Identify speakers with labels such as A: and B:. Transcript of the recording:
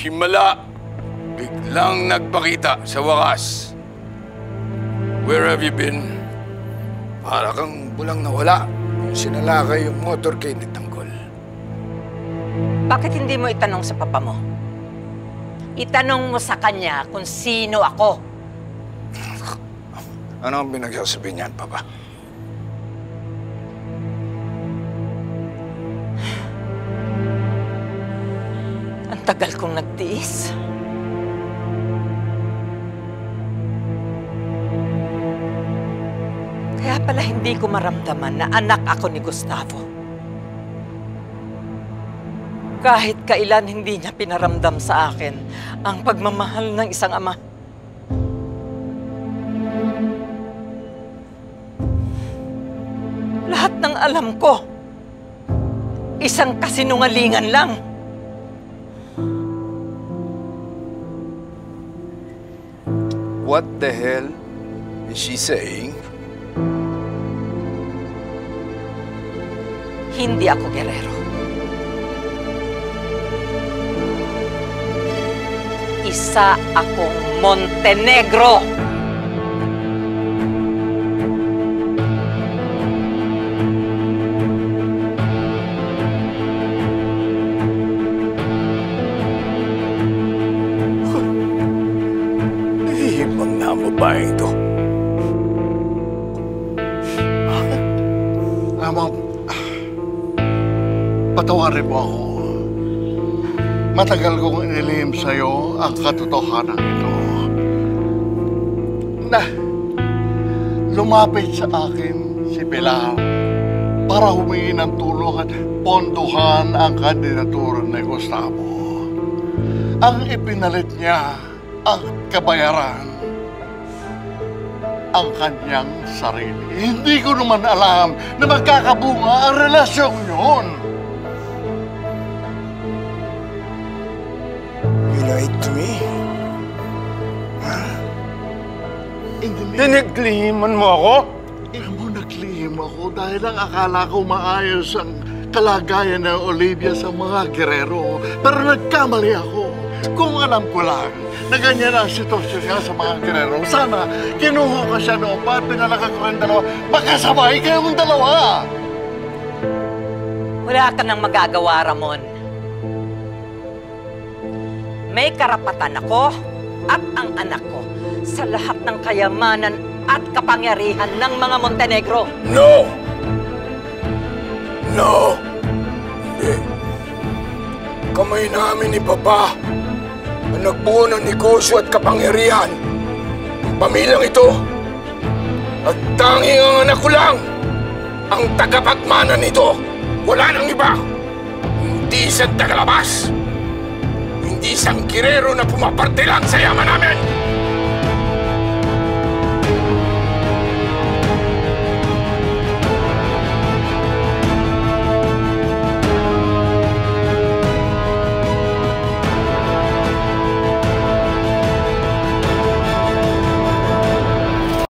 A: himala, biglang nagpakita sa wakas. Where have you been? Para kang bulang nawala. Sinalakay yung motorcade ni Tanggol.
B: Bakit hindi mo itanong sa papa mo? Itanong mo sa kanya kung sino ako.
A: Ano ang pinagsasabi niyan, Papa?
B: Ang tagal kong nagtiis. Kaya pala hindi ko maramdaman na anak ako ni Gustavo. Kahit kailan hindi niya pinaramdam sa akin ang pagmamahal ng isang ama. Lahat ng alam ko, isang kasinungalingan lang.
A: What the hell is she saying?
B: Hindi ako Guerrero. Isa akong Montenegro.
A: Hihibang na ang babae ito.
C: Ama, patawarin mo ako. Matagal kong inilihim sa'yo ang katotohanan ito. Na lumapit sa akin si Pilar para humingi ng tulong at ponduhan ang kandidatura ni Gustavo. Ang ipinalit niya ang kabayaran, ang kanyang sarili. Hindi ko naman alam na magkakabunga ang relasyong yun.
A: You lied to me?
C: Pinaglihiman mo ako? Naglihim ako dahil ang akala ko maayos ang kalagayan ng Olivia sa mga Guerrero. Pero nagkamali ako. Kung alam ko lang na ganyan ang sitwasyon niya sa mga Guerrero, sana kinuha ko siya noon pa at pinalaka ko ang dalawa. Magkasabay kayong dalawa!
B: Wala ka nang magagawa, Ramon. May karapatan ako at ang anak ko sa lahat ng kayamanan at kapangyarihan ng mga Montenegro.
A: No! No! Hindi. Kamay namin ni Papa ang nagbuo ng negosyo at kapangyarihan. Ang pamilyang ito at tanging ang anak ko lang ang tagapagmana nito. Wala nang iba. Hindi isang tagalabas. Hindi isang Guerrero na pumaparte lang sa yaman namin.